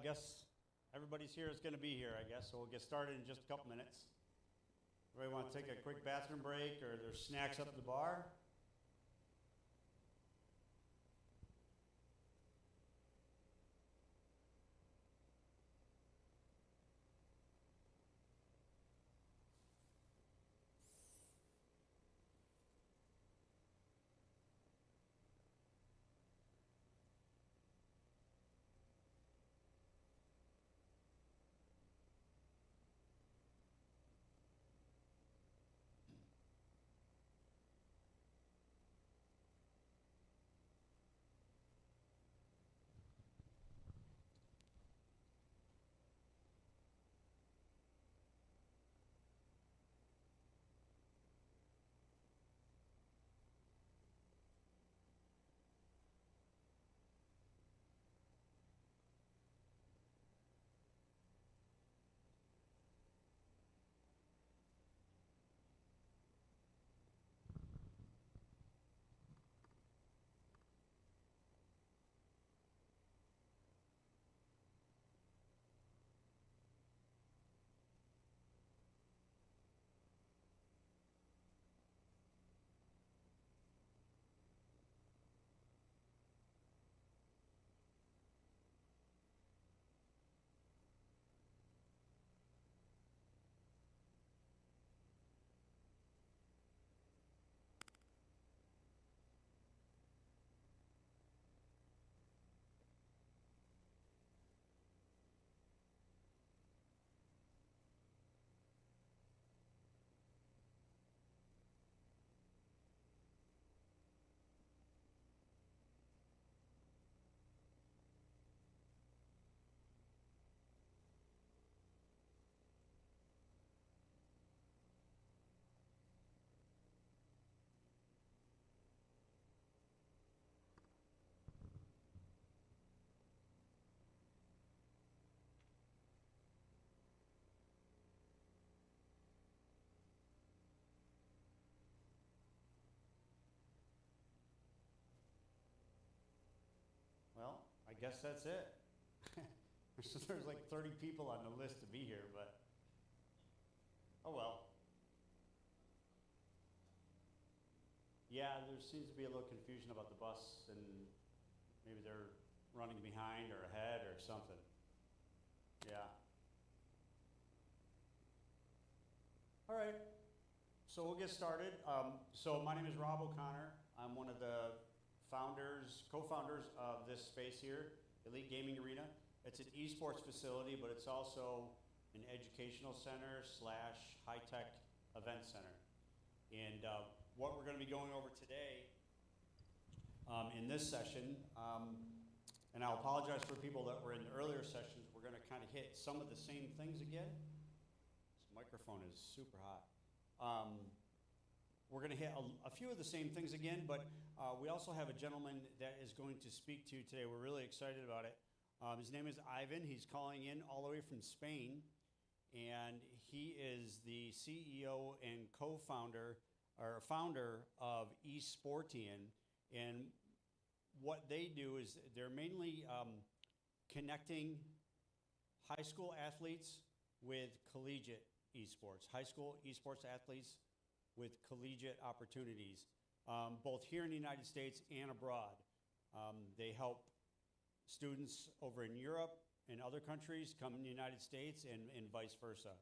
guess everybody's here is going to be here, I guess. So we'll get started in just a couple minutes. Everybody want to take a quick bathroom break or there's snacks up at the bar? Well, I guess that's it. So there's like 30 people on the list to be here, but oh well. Yeah, there seems to be a little confusion about the bus and maybe they're running behind or ahead or something. Yeah. All right. So we'll get started. So my name is Rob O'Connor. I'm one of the co-founders of this space here, Elite Gaming Arena. It's an esports facility, but it's also an educational center slash high-tech event center. And what we're going to be going over today in this session, and I'll apologize for people that were in the earlier sessions, we're going to kind of hit some of the same things again. This microphone is super hot. We're going to hit a few of the same things again, but we also have a gentleman that is going to speak to you today. We're really excited about it. His name is Ivan. He's calling in all the way from Spain, and he is the CEO and co-founder or founder of eSportian. And what they do is they're mainly connecting high school athletes with collegiate esports, high school esports athletes with collegiate opportunities, both here in the United States and abroad. They help students over in Europe and other countries come in the United States and vice versa.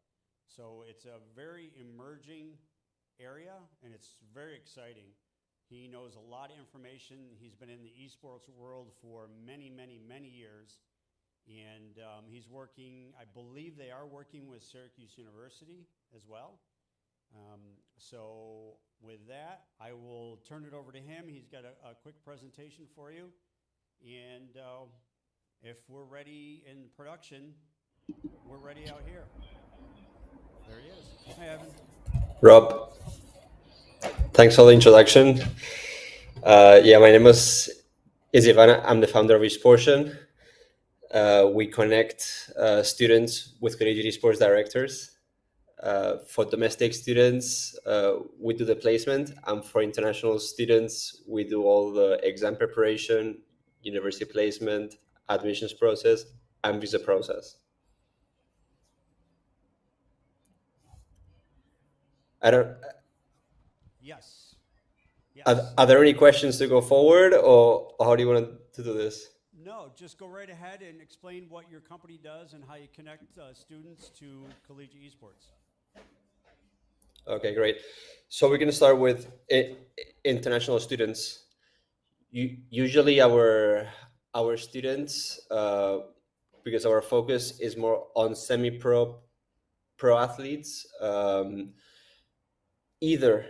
So it's a very emerging area and it's very exciting. He knows a lot of information. He's been in the esports world for many, many, many years. And he's working, I believe they are working with Syracuse University as well. So with that, I will turn it over to him. He's got a quick presentation for you. And if we're ready in production, we're ready out here. There he is. Hi, Evan. Rob, thanks for the introduction. My name is Ivana. I'm the founder of eSportian. We connect students with collegiate esports directors. For domestic students, we do the placement, and for international students, we do all the exam preparation, university placement, admissions process, and visa process. I don't. Yes. Yes. Are there any questions to go forward, or how do you want to do this? No, just go right ahead and explain what your company does and how you connect students to collegiate esports. Okay, great. So we're going to start with international students. Usually, our students, because our focus is more on pro athletes, either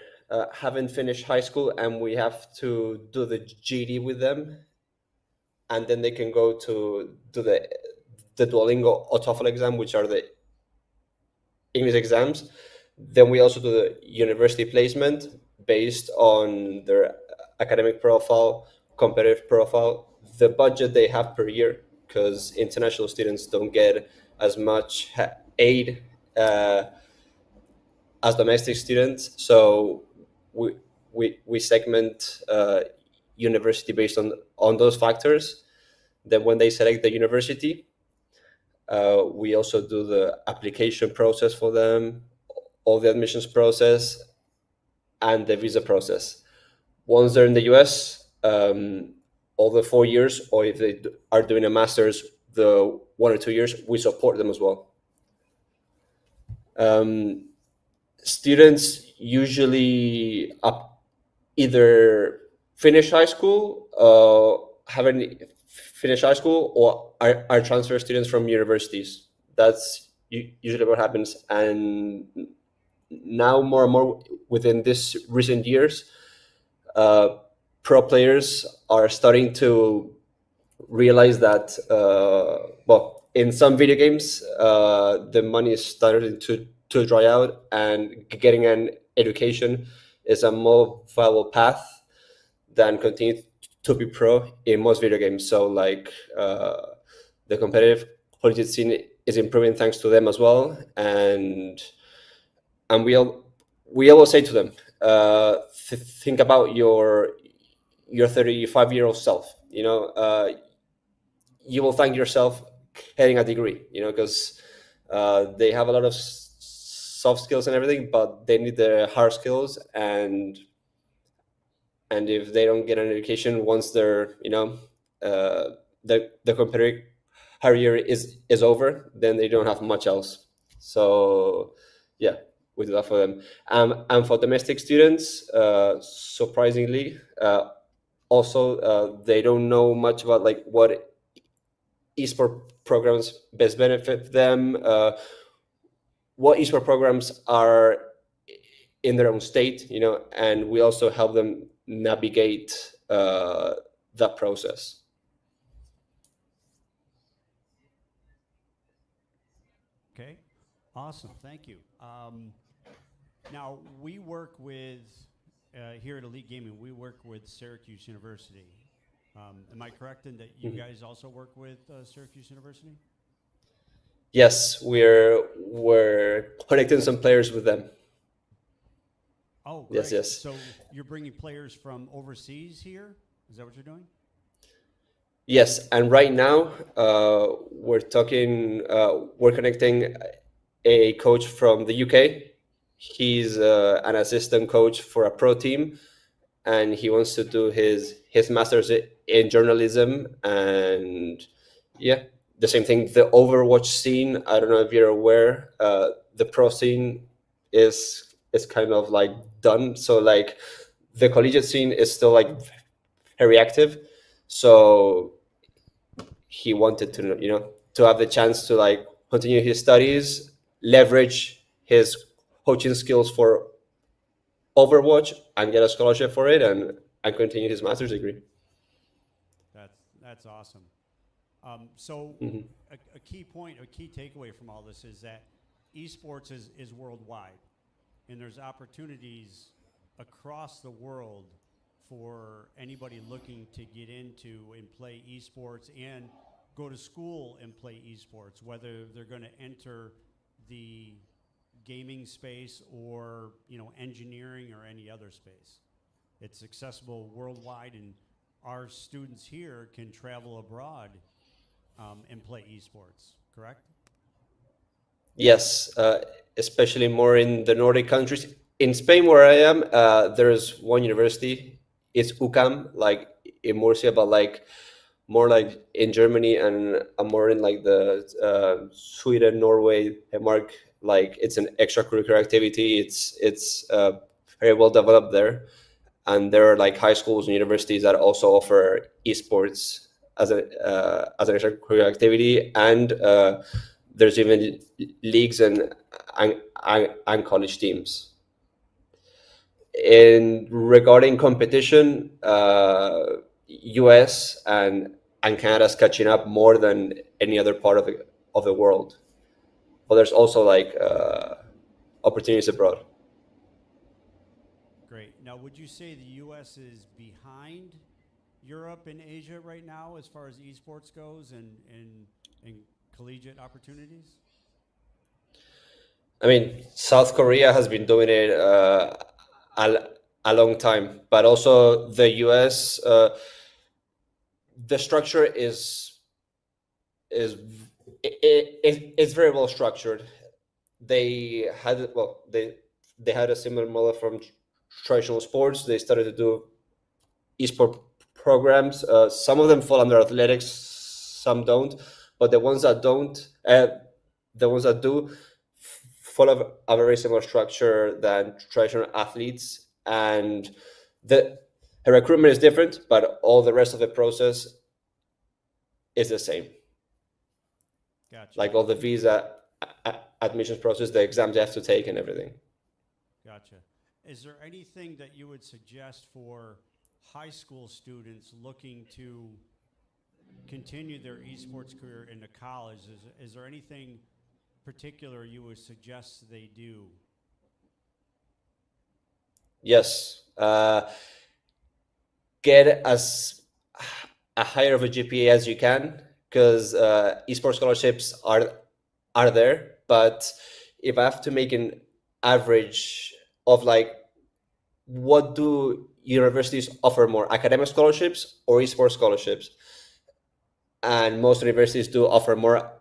haven't finished high school and we have to do the GD with them, and then they can go to do the Duolingo or TOEFL exam, which are the English exams. Then we also do the university placement based on their academic profile, competitive profile, the budget they have per year, because international students don't get as much aid as domestic students. So we we segment university based on those factors. Then when they select the university, we also do the application process for them, all the admissions process, and the visa process. Once they're in the US, all the 4 years, or if they are doing a master's, the 1 or 2 years, we support them as well. Um, Students usually either finish high school, haven't finished high school, or are transfer students from universities. That's usually what happens. And now more and more within this recent years, uh, pro players are starting to realize that well, in some video games, the money is starting to dry out, and getting an education is a more viable path than continue to be pro in most video games. So like the competitive collegiate scene is improving thanks to them as well, and we always say to them, think about your 35-year-old self. You will thank yourself getting a degree, because they have a lot of soft skills and everything, but they need the hard skills. And if they don't get an education once they're, the competitive career is over, then they don't have much else. So yeah, we do that for them. And for domestic students, surprisingly, also they don't know much about like what esport programs best benefit them, what esport programs are in their own state, and we also help them navigate that process. Okay, awesome. Thank you. Now, we work with, here at Elite Gaming, we work with Syracuse University. Am I correct in that you guys also work with Syracuse University? Yes, we're connecting some players with them. Oh, great. Yes. So you're bringing players from overseas here? Is that what you're doing? Yes, and right now we're connecting a coach from the UK. He's an assistant coach for a pro team, and he wants to do his master's in journalism. And yeah, the same thing. The Overwatch scene, I don't know if you're aware, the pro scene is kind of like done. So like the collegiate scene is still like very active. So he wanted to have the chance to like continue his studies, leverage his coaching skills for Overwatch, and get a scholarship for it, and continue his master's degree. That's awesome. So Mhm. a key point, a key takeaway from all this is that esports is worldwide, and there's opportunities across the world for anybody looking to get into and play esports and go to school and play esports, whether they're going to enter the gaming space or engineering or any other space. It's accessible worldwide, and our students here can travel abroad and play esports, correct? Yes, especially more in the Nordic countries. In Spain, where I am, there's one university. It's UCAM, like in Murcia, but like more like in Germany and more in like the Sweden, Norway, Denmark. Like it's an extracurricular activity. It's very well developed there, and there are like high schools and universities that also offer esports as an extracurricular activity, and there's even leagues and college teams. In regarding competition, US and Canada's catching up more than any other part of the world. But there's also like opportunities abroad. Great. Now, would you say the U.S. is behind Europe and Asia right now as far as esports goes and collegiate opportunities? I mean, South Korea has been doing it a, a long time, but also the US, the structure is it's very well structured. They had well they had a similar model from traditional sports. They started to do esport programs. Some of them fall under athletics, some don't, but the ones that do, follow a very similar structure than traditional athletes, and the recruitment is different, but all the rest of the process is the same. Gotcha. Like all the visa admissions process, the exams you have to take, and everything. Gotcha. Is there anything that you would suggest for high school students looking to continue their esports career into college? Is there anything particular you would suggest they do? Yes, get as a higher of a GPA as you can, because esports scholarships are there. But if I have to make an average of like what do universities offer more, academic scholarships or esports scholarships? And most universities do offer more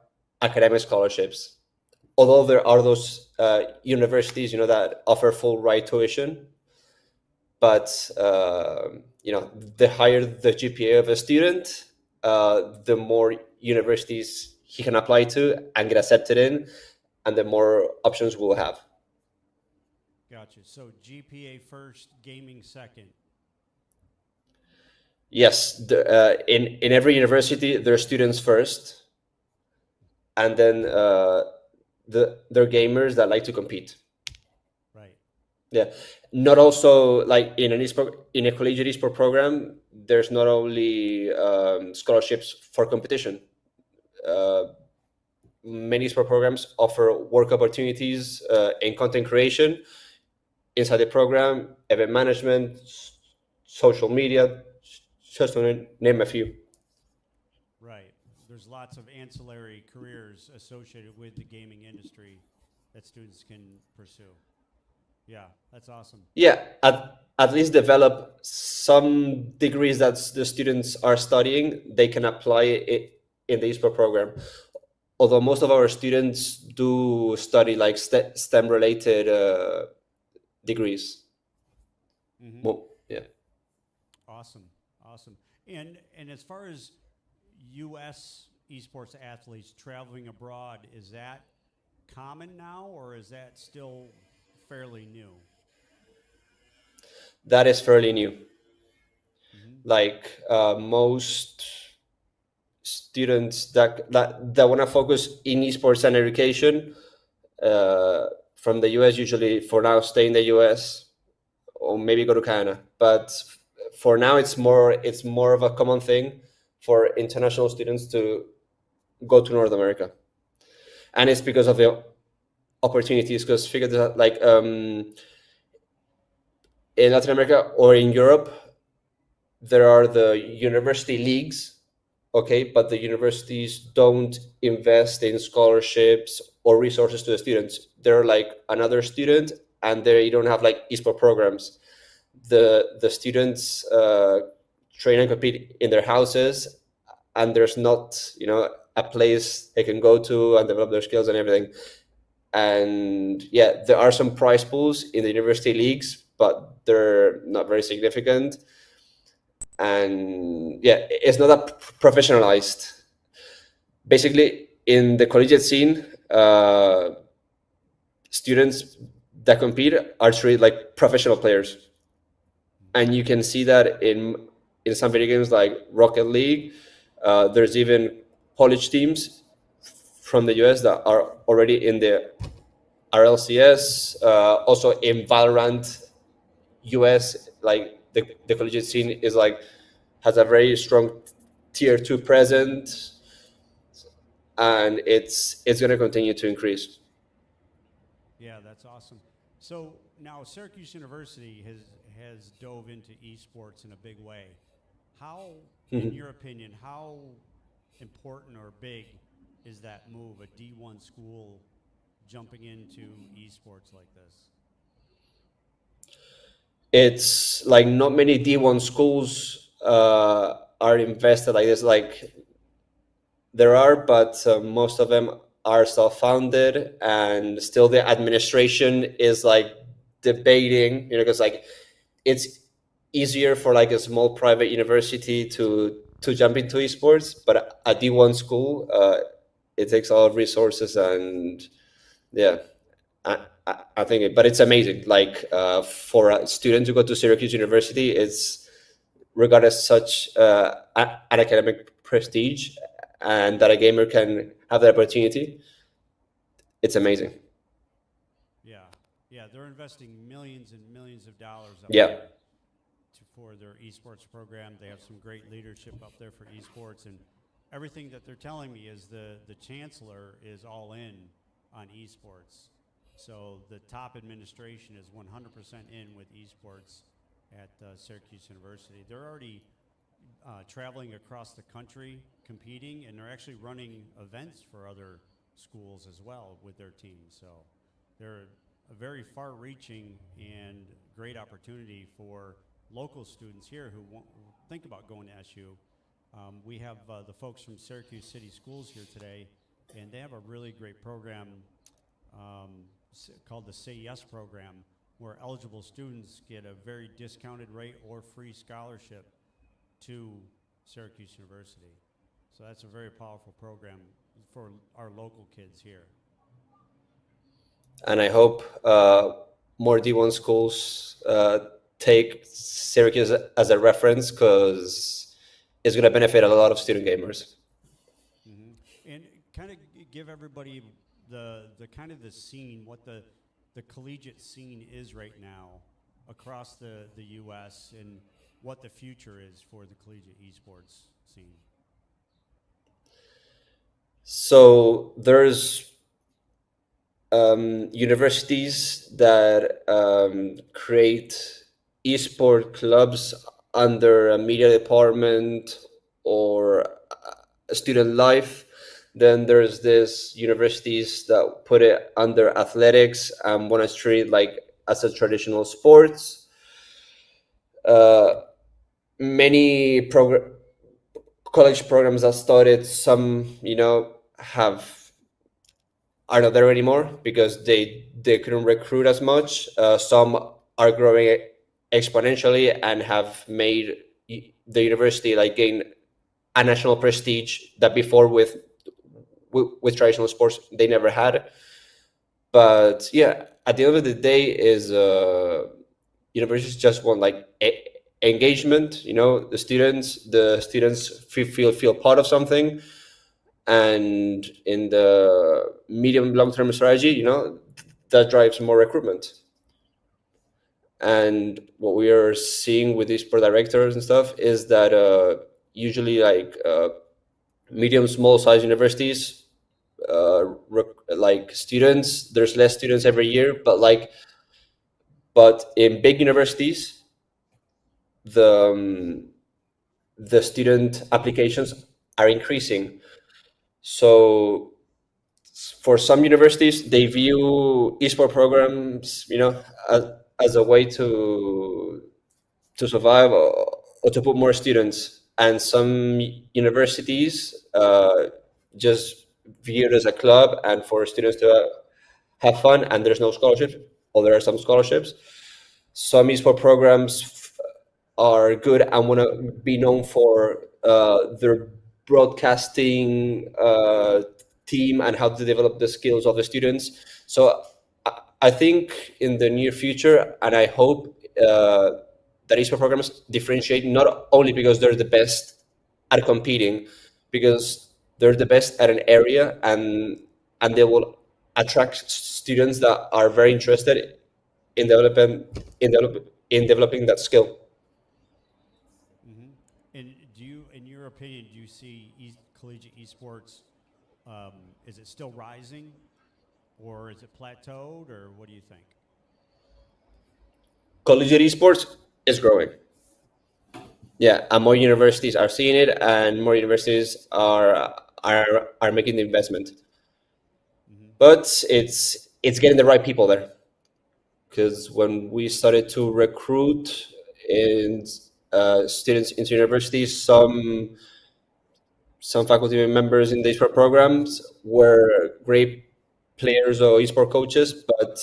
academic scholarships. Although there are those universities, that offer full ride tuition, but the higher the GPA of a student, the more universities he can apply to and get accepted in, and the more options we'll have. Gotcha. So GPA first, gaming second. Yes, in every university, there are students first, and then they're gamers that like to compete. Right. Yeah, not also like in a collegiate esport program. There's not only scholarships for competition. Uh, Many sport programs offer work opportunities in content creation inside the program, event management, social media, just to name a few. Right. There's lots of ancillary careers associated with the gaming industry that students can pursue. Yeah, that's awesome. Yeah, at least develop some degrees that the students are studying. They can apply it in the esport program. Although most of our students do study like STEM related degrees. Mm-hmm. Well, yeah. Awesome. Awesome. And as far as U.S. esports athletes traveling abroad, is that common now, or is that still fairly new? That is fairly new. Mm-hmm. Like most students that want to focus in esports and education from the US usually for now stay in the US or maybe go to Canada. But for now, it's more of a common thing for international students to go to North America, and it's because of the opportunities. Because figure that like in Latin America or in Europe, there are the university leagues, okay, but the universities don't invest in scholarships or resources to the students. They're like another student, and they don't have like esport programs. The students train and compete in their houses, and there's not, a place they can go to and develop their skills and everything. And yeah, there are some prize pools in the university leagues, but they're not very significant. And yeah, it's not that professionalized. Basically, in the collegiate scene, students that compete are treated like professional players, and you can see that in some video games like Rocket League. There's even college teams from the US that are already in the RLCS. Also in Valorant, US, like the collegiate scene is like has a very strong tier 2 presence, and it's going to continue to increase. Yeah, that's awesome. So now Syracuse University has dove into esports in a big way. How, in your opinion, how important or big is that move, a D1 school jumping into esports like this? It's like not many D1 schools are invested like this. Like there are, but most of them are self-founded, and still the administration is like debating, because like it's easier for like a small private university to jump into esports, but a D1 school, it takes a lot of resources. And yeah, I think but it's amazing. Like for a student to go to Syracuse University, it's regarded as such an academic prestige, and that a gamer can have that opportunity. It's amazing. Yeah, yeah, they're investing millions and millions of dollars up Yeah. there for their esports program. They have some great leadership up there for esports, and everything that they're telling me is the chancellor is all in on esports. So the top administration is 100% in with esports at Syracuse University. They're already traveling across the country competing, and they're actually running events for other schools as well with their team. So they're a very far-reaching and great opportunity for local students here who think about going to SU. We have the folks from Syracuse City Schools here today, and they have a really great program called the Say Yes program, where eligible students get a very discounted rate or free scholarship to Syracuse University. So that's a very powerful program for our local kids here. And I hope more D1 schools take Syracuse as a reference, because it's going to benefit a lot of student gamers. And kind of give everybody the kind of the scene, what the collegiate scene is right now across the U.S. and what the future is for the collegiate esports scene. So there's universities that create esport clubs under a media department or a student life. Then there's this universities that put it under athletics and want to treat it like as a traditional sports. Many college programs that started, some are not there anymore because they couldn't recruit as much. Some are growing exponentially and have made the university like gain a national prestige that before with traditional sports they never had. But yeah, at the end of the day, is universities just want like engagement. The students feel part of something, and in the medium long term strategy, that drives more recruitment. And what we are seeing with these pro directors and stuff is that usually like medium small size universities, like students, there's less students every year, but in big universities, the student applications are increasing. So for some universities, they view esport programs, as a way to survive, or to put more students. and some universities just view it as a club and for students to have fun, and there's no scholarship, or there are some scholarships. Some esport programs are good and want to be known for their broadcasting team and how to develop the skills of the students. So I think in the near future, and I hope that esport programs differentiate not only because they're the best at competing, because they're the best at an area, and they will attract students that are very interested in developing that skill. Hmm. And do you, in your opinion, do you see collegiate esports? Is it still rising, or is it plateaued, or what do you think? Collegiate esports is growing. Yeah, and more universities are seeing it, and more universities are making the investment. Hmm. But it's getting the right people there, because when we started to recruit in students into universities, some faculty members in the esport programs were great players or esport coaches, but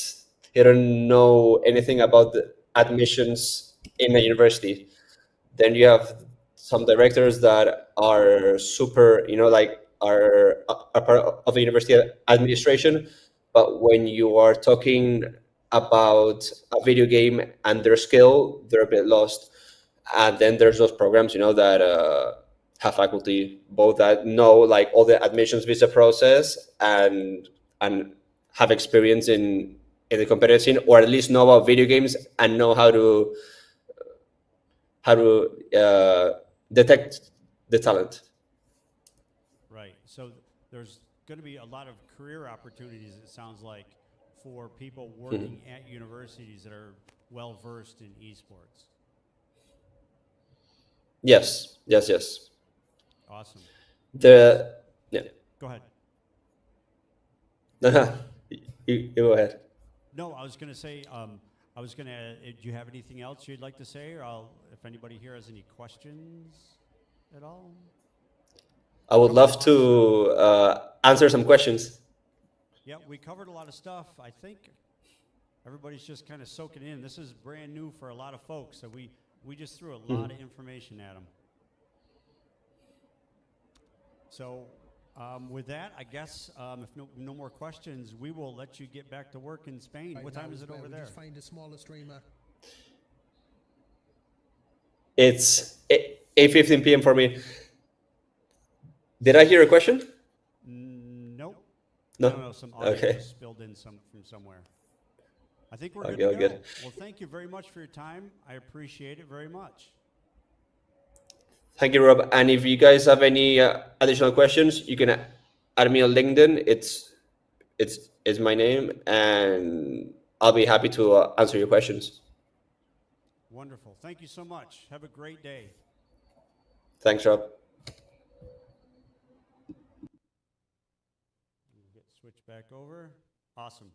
they don't know anything about the admissions in a university. Then you have some directors that are super, like are part of the university administration. But when you are talking about a video game and their skill, they're a bit lost. And then there's those programs, that have faculty both that know like all the admissions visa process and have experience in the competitive scene, or at least know about video games and know how to detect the talent. Right. So there's going to be a lot of career opportunities, it sounds like, for people Mhm. working at universities that are well versed in esports. Yes, yes, yes. Awesome. The Yeah. Go ahead. You go ahead. No, I was going to say, I was going to, do you have anything else you'd like to say? Or if anybody here has any questions at all? I would Covered a love lot of stuff. to answer some questions. Yeah, we covered a lot of stuff. I think everybody's just kind of soaking in. This is brand new for a lot of folks, so we just threw a lot of information at them. So with that, I guess if no more questions, we will let you get back to work in Spain. Right What now, time is it over we there? just find the smallest streamer. It's 8:15 p.m. for me. Did I hear a question? Nope. I No. don't know. Some audio Okay. just spilled in from somewhere. I think we're Okay, good to all go. good. Well, thank you very much for your time. I appreciate it very much. Thank you, Rob. And if you guys have any additional questions, you can add me on LinkedIn. It's my name, and I'll be happy to answer your questions. Wonderful. Thank you so much. Have a great day. Thanks, Rob. Get switched back over. Awesome.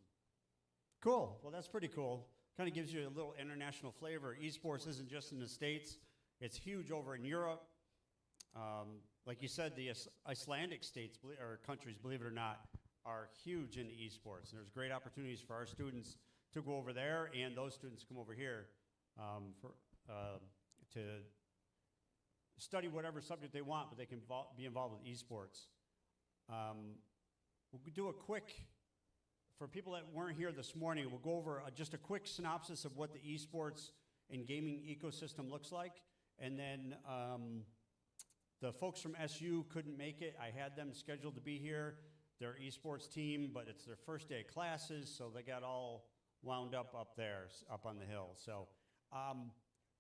Cool. Well, that's pretty cool. Kind of gives you a little international flavor. Esports isn't just in the States. It's huge over in Europe. Like you said, the Icelandic states or countries, believe it or not, are huge into esports. And there's great opportunities for our students to go over there, and those students come over here to study whatever subject they want, but they can be involved with esports. We'll do a quick, for people that weren't here this morning, we'll go over just a quick synopsis of what the esports and gaming ecosystem looks like. And then the folks from SU couldn't make it. I had them scheduled to be here, their esports team, but it's their first day of classes, so they got all wound up there, up on the hill. So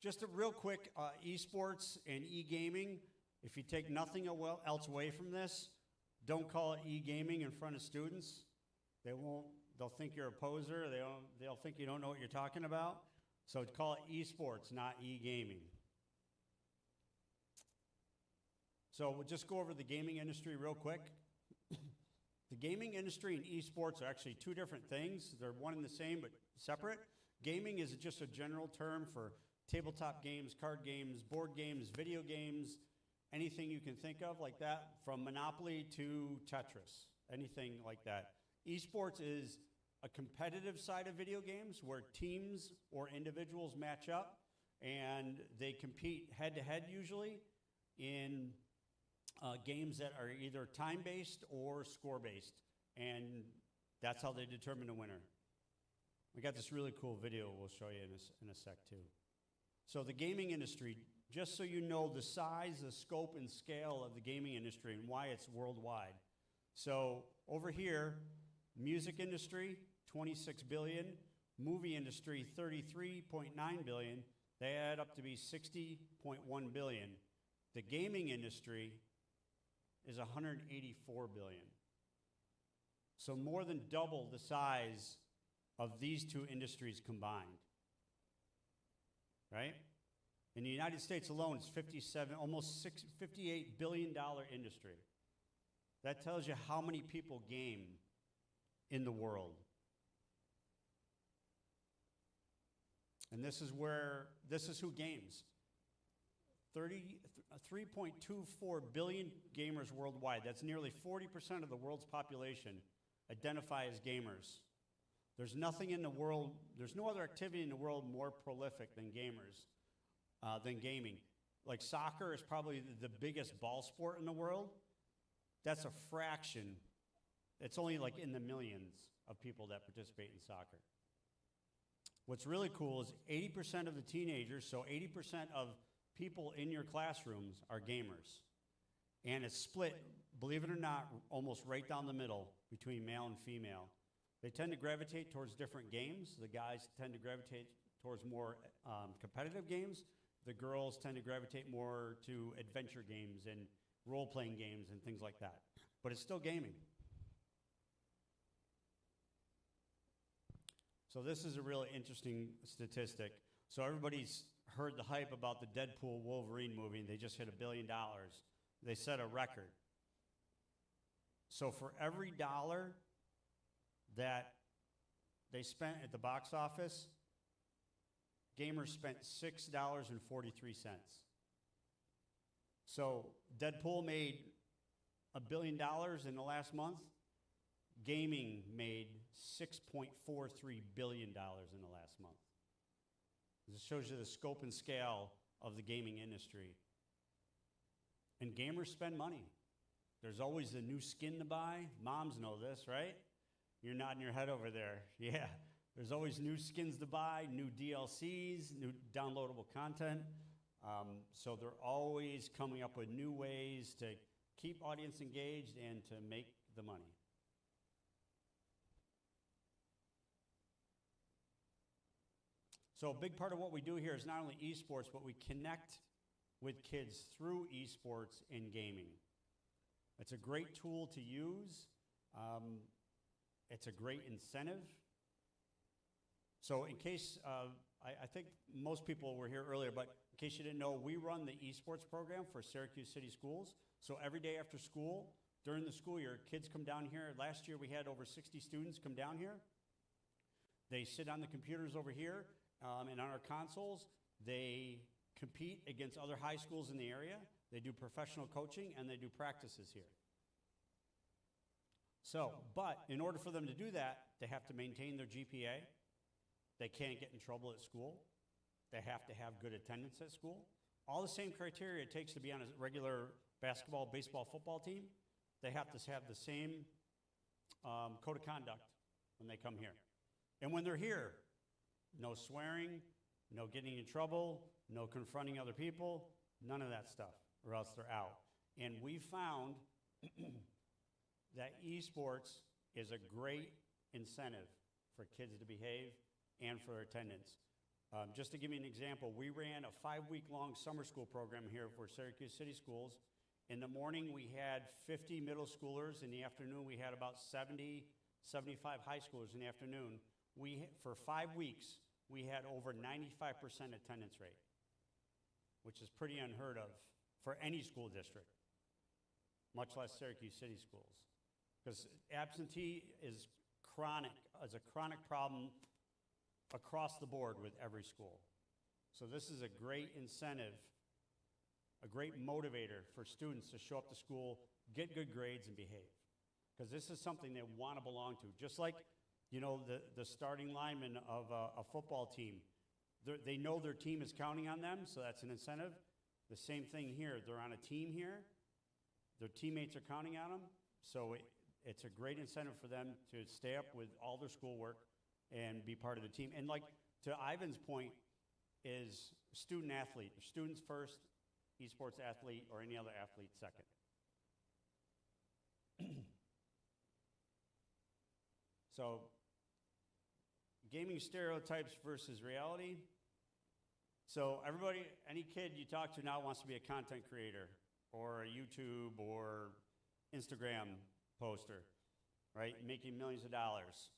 just a real quick, esports and e-gaming, if you take nothing else away from this, don't call it e-gaming in front of students. They'll think you're a poser. They'll think you don't know what you're talking about. So call it esports, not e-gaming. So we'll just go over the gaming industry real quick. The gaming industry and esports are actually two different things. They're one and the same, but separate. Gaming is just a general term for tabletop games, card games, board games, video games, anything you can think of like that, from Monopoly to Tetris, anything like that. Esports is a competitive side of video games where teams or individuals match up and they compete head-to-head usually in games that are either time-based or score-based, and that's how they determine the winner. We got this really cool video we'll show you in a sec too. So the gaming industry, just so you know the size, the scope, and scale of the gaming industry and why it's worldwide. So over here, music industry, 26 billion, movie industry, 33.9 billion. They add up to be 60.1 billion. The gaming industry is 184 billion. So more than double the size of these two industries combined, right? In the United States alone, it's 57, almost $58 billion industry. That tells you how many people game in the world. And this is who games. 3.24 billion gamers worldwide. That's nearly 40% of the world's population identify as gamers. There's nothing in the world, there's no other activity in the world more prolific than than gaming. Like soccer is probably the biggest ball sport in the world. That's a fraction. It's only like in the millions of people that participate in soccer. What's really cool is 80% of the teenagers, so 80% of people in your classrooms are gamers. And it's split, believe it or not, almost right down the middle between male and female. They tend to gravitate towards different games. The guys tend to gravitate towards more competitive games. The girls tend to gravitate more to adventure games and role-playing games and things like that. But it's still gaming. So this is a really interesting statistic. So everybody's heard the hype about the Deadpool Wolverine movie, and they just hit $1 billion. They set a record. So for every dollar that they spent at the box office, gamers spent $6.43. So Deadpool made $1 billion in the last month. Gaming made $6.43 billion in the last month. This shows you the scope and scale of the gaming industry. And gamers spend money. There's always a new skin to buy. Moms know this, right? You're nodding your head over there. Yeah. There's always new skins to buy, new DLCs, new downloadable content. So they're always coming up with new ways to keep audience engaged and to make the money. So a big part of what we do here is not only esports, but we connect with kids through esports and gaming. It's a great tool to use. It's a great incentive. So in case, I think most people were here earlier, but in case you didn't know, we run the esports program for Syracuse City Schools. So every day after school, during the school year, kids come down here. Last year we had over 60 students come down here. They sit on the computers over here and on our consoles. They compete against other high schools in the area. They do professional coaching and they do practices here. So, but in order for them to do that, they have to maintain their GPA. They can't get in trouble at school. They have to have good attendance at school. All the same criteria it takes to be on a regular basketball, baseball, football team. They have to have the same code of conduct when they come here. And when they're here, no swearing, no getting in trouble, no confronting other people, none of that stuff, or else they're out. And we found that esports is a great incentive for kids to behave and for attendance. Just to give you an example, we ran a 5-week-long summer school program here for Syracuse City Schools. In the morning, we had 50 middle schoolers. In the afternoon, we had about 70, 75 high schoolers in the afternoon. For 5 weeks, we had over 95% attendance rate, which is pretty unheard of for any school district, much less Syracuse City Schools. Because absentee is a chronic problem across the board with every school. So this is a great incentive a great motivator for students to show up to school, get good grades, and behave. Because this is something they want to belong to. Just like, the starting lineman of a football team. They know their team is counting on them, so that's an incentive. The same thing here. They're on a team here. Their teammates are counting on them, so it's a great incentive for them to stay up with all their schoolwork and be part of the team. And like to Ivan's point, is student athlete, students first, esports athlete, or any other athlete second. So, gaming stereotypes versus reality. So everybody, any kid you talk to now wants to be a content creator or a YouTube or Instagram poster, right? Making millions of dollars.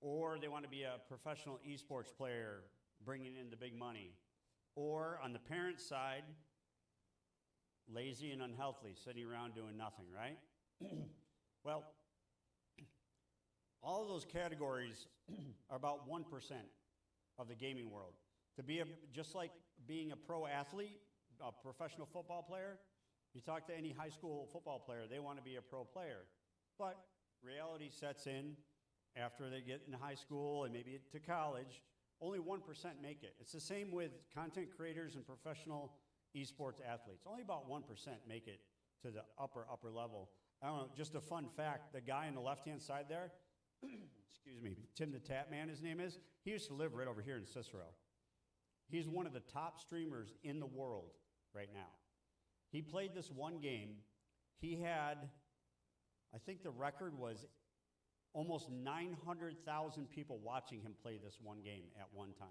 Or they want to be a professional esports player, bringing in the big money. Or on the parent side, lazy and unhealthy, sitting around doing nothing, right? Well, all of those categories are about 1% of the gaming world. To be just like being a pro athlete, a professional football player, you talk to any high school football player, they want to be a pro player. But reality sets in after they get into high school and maybe to college. Only 1% make it. It's the same with content creators and professional esports athletes. Only about 1% make it to the upper level. I don't know, just a fun fact, the guy on the left-hand side there, excuse me, Tim the Tap Man, his name is, he used to live right over here in Cicero. He's one of the top streamers in the world right now. He played this one game. He had, I think the record was almost 900,000 people watching him play this one game at one time.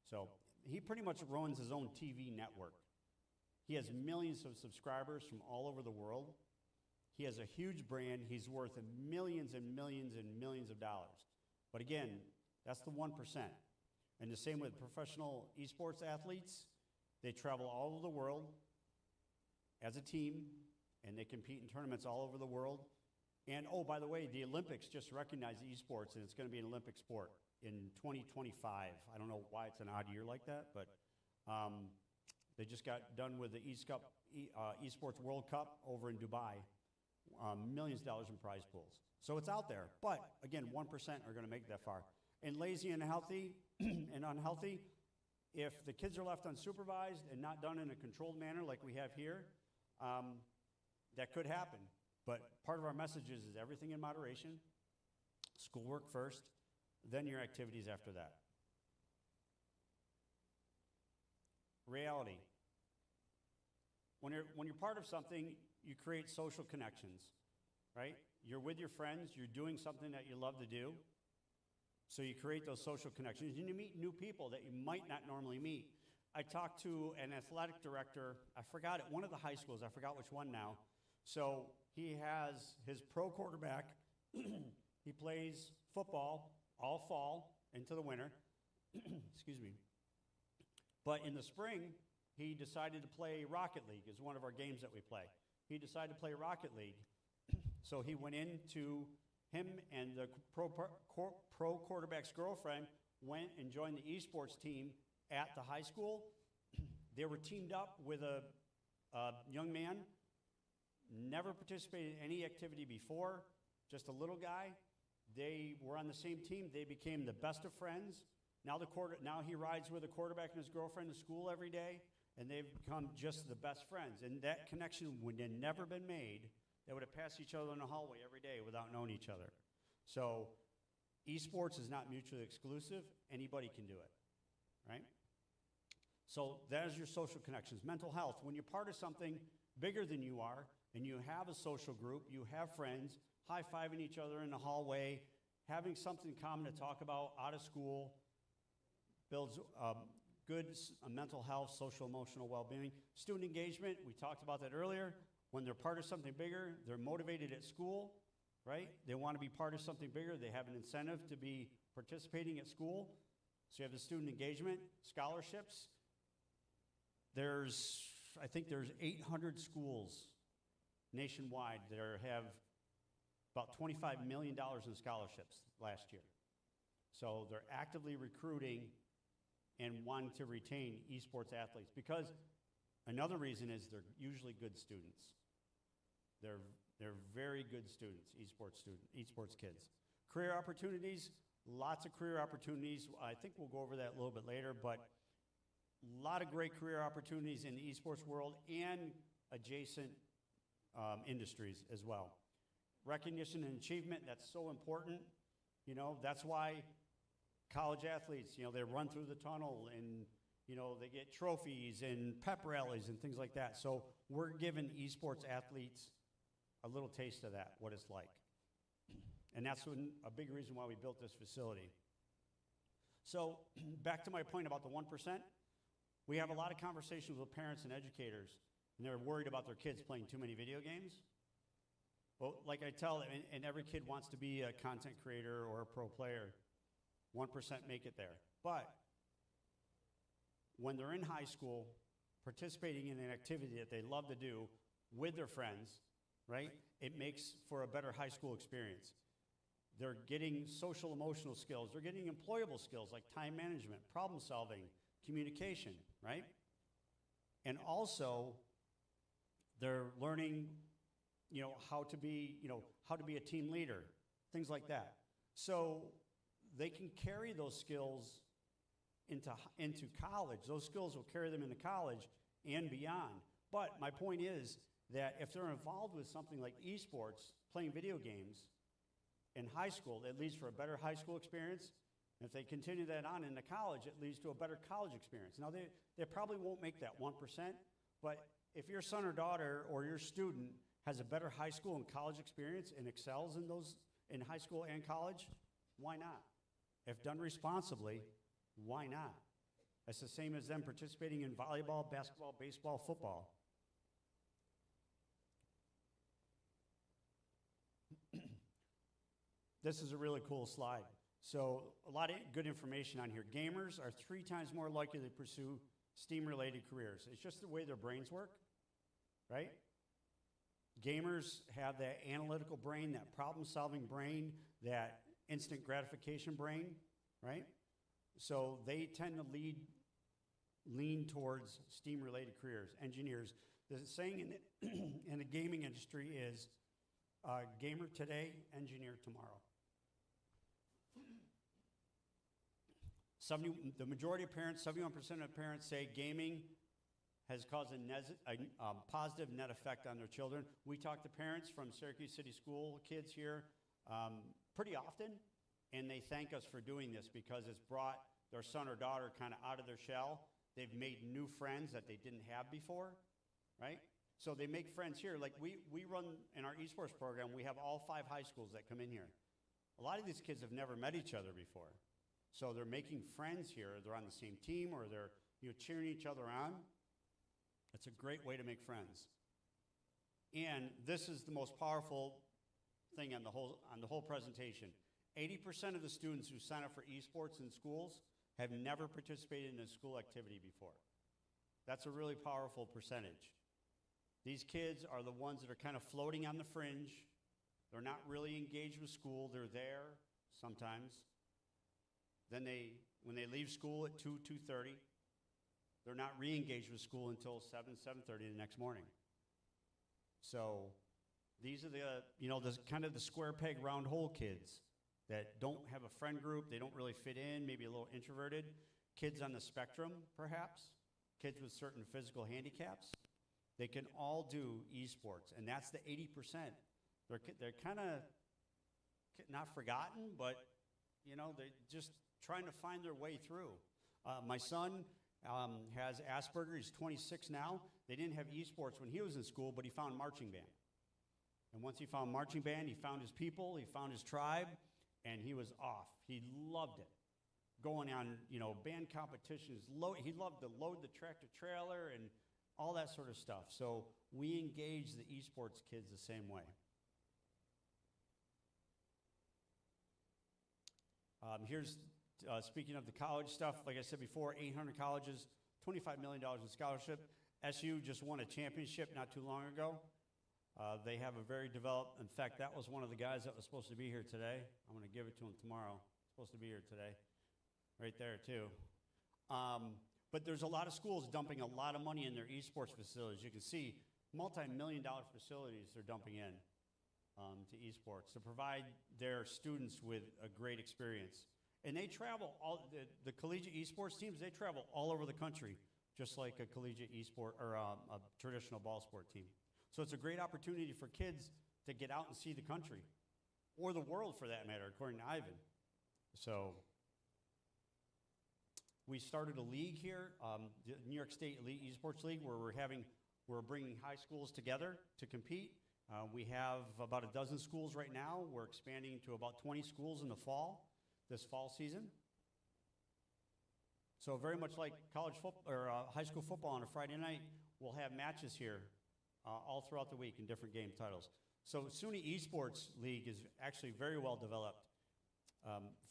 So he pretty much runs his own TV network. He has millions of subscribers from all over the world. He has a huge brand. He's worth millions and millions and millions of dollars. But again, that's the 1%. And the same with professional esports athletes. They travel all over the world as a team, and they compete in tournaments all over the world. And, oh, by the way, the Olympics just recognized esports, and it's going to be an Olympic sport in 2025. I don't know why it's an odd year like that, but they just got done with the Esports World Cup over in Dubai. Millions of dollars in prize pools. So it's out there. But, again, 1% are going to make it that far. And lazy and healthy and unhealthy, if the kids are left unsupervised and not done in a controlled manner like we have here, that could happen. But part of our message is everything in moderation, schoolwork first, then your activities after that. Reality. When you're part of something, you create social connections, right? You're with your friends, you're doing something that you love to do, so you create those social connections, and you meet new people that you might not normally meet. I talked to an athletic director, I forgot it, one of the high schools, I forgot which one now. So he has his pro quarterback, he plays football all fall into the winter, excuse me. But in the spring, he decided to play Rocket League, is one of our games that we play. He decided to play Rocket League. So he went into, him and the pro quarterback's girlfriend went and joined the esports team at the high school. They were teamed up with a young man, never participated in any activity before, just a little guy. They were on the same team. They became the best of friends. Now he rides with a quarterback and his girlfriend to school every day, and they've become just the best friends. And that connection would have never been made. They would have passed each other in the hallway every day without knowing each other. So esports is not mutually exclusive. Anybody can do it, right? So that is your social connections. Mental health. When you're part of something bigger than you are, and you have a social group, you have friends, high-fiving each other in the hallway, having something common to talk about out of school, builds good mental health, social, emotional well-being. Student engagement, we talked about that earlier. When they're part of something bigger, they're motivated at school, right? They want to be part of something bigger. They have an incentive to be participating at school. So you have the student engagement, scholarships. I think there's 800 schools nationwide that have about $25 million in scholarships last year. So they're actively recruiting and wanting to retain esports athletes because Another reason is they're usually good students. They're very good students, esports kids. Career opportunities, lots of career opportunities. I think we'll go over that a little bit later, but a lot of great career opportunities in the esports world and adjacent industries as well. Recognition and achievement, that's so important. You know, that's why college athletes, you know, they run through the tunnel and, you know, they get trophies and pep rallies and things like that. So we're giving esports athletes a little taste of that, what it's like. And that's a big reason why we built this facility. So back to my point about the 1%, we have a lot of conversations with parents and educators, and they're worried about their kids playing too many video games. Well, like I tell them, and every kid wants to be a content creator or a pro player. 1% make it there. But when they're in high school, participating in an activity that they love to do with their friends, right, it makes for a better high school experience. They're getting social emotional skills. They're getting employable skills like time management, problem solving, communication, right? And also, they're learning, you know, how to be a team leader, things like that. So they can carry those skills into college. Those skills will carry them into college and beyond. But my point is that if they're involved with something like esports, playing video games in high school, it leads for a better high school experience. And if they continue that on into college, it leads to a better college experience. Now, they probably won't make that 1%, but if your son or daughter or your student has a better high school and college experience and excels in those in high school and college, why not? If done responsibly, why not? It's the same as them participating in volleyball, basketball, baseball, football. This is a really cool slide. So a lot of good information on here. Gamers are 3 times more likely to pursue STEAM-related careers. It's just the way their brains work, right? Gamers have that analytical brain, that problem-solving brain, that instant gratification brain, right? So they tend to lean towards STEAM-related careers. Engineers. The saying in the gaming industry is, gamer today, engineer tomorrow. The majority of parents, 71% of parents say gaming has caused a positive net effect on their children. We talk to parents from Syracuse City School kids here pretty often, and they thank us for doing this because it's brought their son or daughter kind of out of their shell. They've made new friends that they didn't have before, right? So they make friends here. Like we run in our esports program, we have all 5 high schools that come in here. A lot of these kids have never met each other before. So they're making friends here. They're on the same team or they're cheering each other on. It's a great way to make friends. And this is the most powerful thing on the whole presentation. 80% of the students who sign up for esports in schools have never participated in a school activity before. That's a really powerful percentage. These kids are the ones that are kind of floating on the fringe. They're not really engaged with school. They're there sometimes. Then when they leave school at 2:30, they're not re-engaged with school until 7:30 the next morning. So these are the kind of the square peg round hole kids that don't have a friend group, they don't really fit in, maybe a little introverted, kids on the spectrum perhaps, kids with certain physical handicaps. They can all do esports, and that's the 80%. They're kind of not forgotten, but they're just trying to find their way through. My son has Asperger's. He's 26 now. They didn't have esports when he was in school, but he found marching band. And once he found marching band, he found his people, he found his tribe, and he was off. He loved it. Going on, band competitions. He loved to load the tractor trailer and all that sort of stuff. So we engage the esports kids the same way. Here's, speaking of the college stuff, like I said before, 800 colleges, $25 million in scholarship. SU just won a championship not too long ago. They have a very developed, in fact, that was one of the guys that was supposed to be here today. I'm going to give it to him tomorrow. Supposed to be here today. Right there, too. But there's a lot of schools dumping a lot of money in their esports facilities. You can see multi-million-dollar facilities they're dumping in to esports to provide their students with a great experience. And they travel, the collegiate esports teams, they travel all over the country, just like a collegiate esport or a traditional ball sport team. So it's a great opportunity for kids to get out and see the country, or the world for that matter, according to Ivan. So we started a league here, the New York State Elite Esports League, where we're bringing high schools together to compete. We have about a dozen schools right now. We're expanding to about 20 schools in the fall, this fall season. So very much like college football or high school football on a Friday night, we'll have matches here all throughout the week in different game titles. So SUNY Esports League is actually very well developed.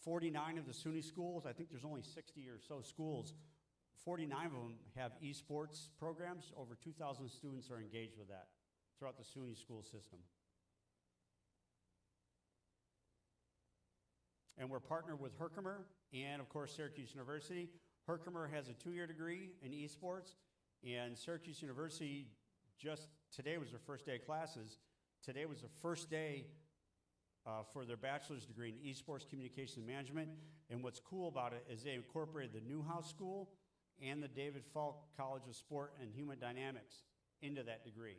49 of the SUNY schools, I think there's only 60 or so schools, 49 of them have esports programs. Over 2,000 students are engaged with that throughout the SUNY school system. And we're partnered with Herkimer and, of course, Syracuse University. Herkimer has a 2-year degree in esports, and Syracuse University, just today was their first day of classes. Today was the first day for their bachelor's degree in esports communication management. And what's cool about it is they incorporated the Newhouse School and the David Falk College of Sport and Human Dynamics into that degree.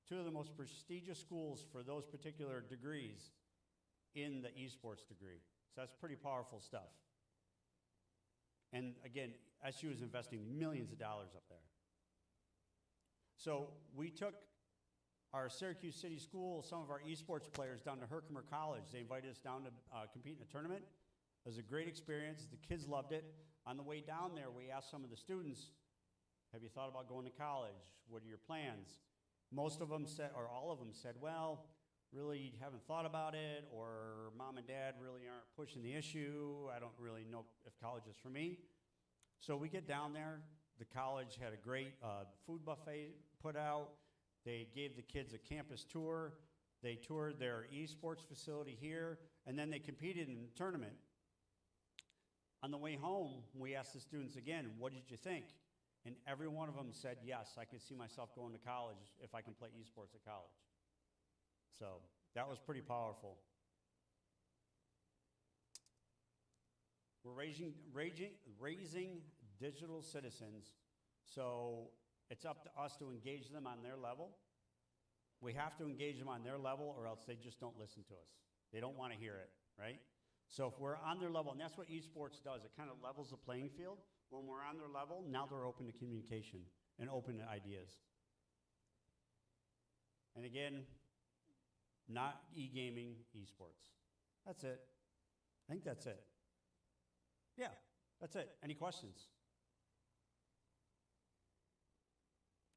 2 of the most prestigious schools for those particular degrees in the esports degree. So that's pretty powerful stuff. And again, SU is investing millions of dollars up there. So we took our Syracuse City School, some of our esports players down to Herkimer College. They invited us down to compete in a tournament. It was a great experience. The kids loved it. On the way down there, we asked some of the students, have you thought about going to college? What are your plans? Most of them said, or all of them said, well, really haven't thought about it, or mom and dad really aren't pushing the issue. I don't really know if college is for me. So we get down there. The college had a great food buffet put out. They gave the kids a campus tour. They toured their esports facility here, and then they competed in a tournament. On the way home, we asked the students again, what did you think? And every one of them said, yes, I could see myself going to college if I can play esports at college. So that was pretty powerful. We're raising digital citizens, so it's up to us to engage them on their level. We have to engage them on their level, or else they just don't listen to us. They don't want to hear it, right? So if we're on their level, and that's what esports does, it kind of levels the playing field. When we're on their level, now they're open to communication and open to ideas. And again, not e-gaming, esports. That's it. I think that's it. Yeah, that's it. Any questions?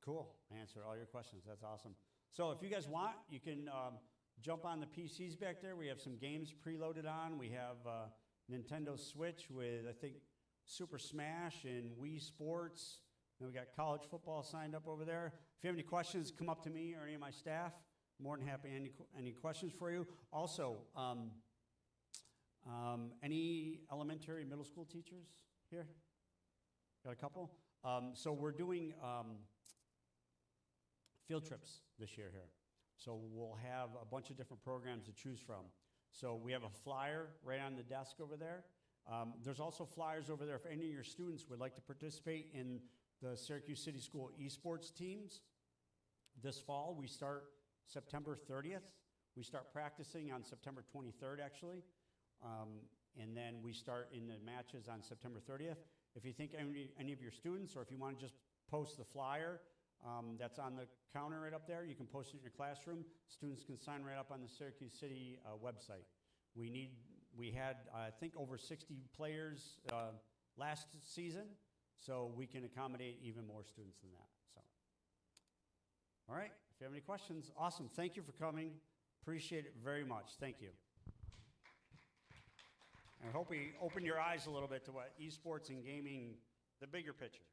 Cool. I answered all your questions. That's awesome. So if you guys want, you can jump on the PCs back there. We have some games preloaded on. We have Nintendo Switch with, I think, Super Smash and Wii Sports. And we got college football signed up over there. If you have any questions, come up to me or any of my staff. More than happy any questions for you. Also, any elementary, middle school teachers here? Got a couple? So we're doing field trips this year here. So we'll have a bunch of different programs to choose from. So we have a flyer right on the desk over there. There's also flyers over there if any of your students would like to participate in the Syracuse City School esports teams. This fall, we start September 30th. We start practicing on September 23rd, actually. And then we start in the matches on September 30th. If you think any of your students, or if you want to just post the flyer that's on the counter right up there, you can post it in your classroom. Students can sign right up on the Syracuse City website. We had, I think, over 60 players last season, so we can accommodate even more students than that. So, all right, if you have any questions, awesome. Thank you for coming. Appreciate it very much. Thank you. I hope we opened your eyes a little bit to what esports and gaming, the bigger picture.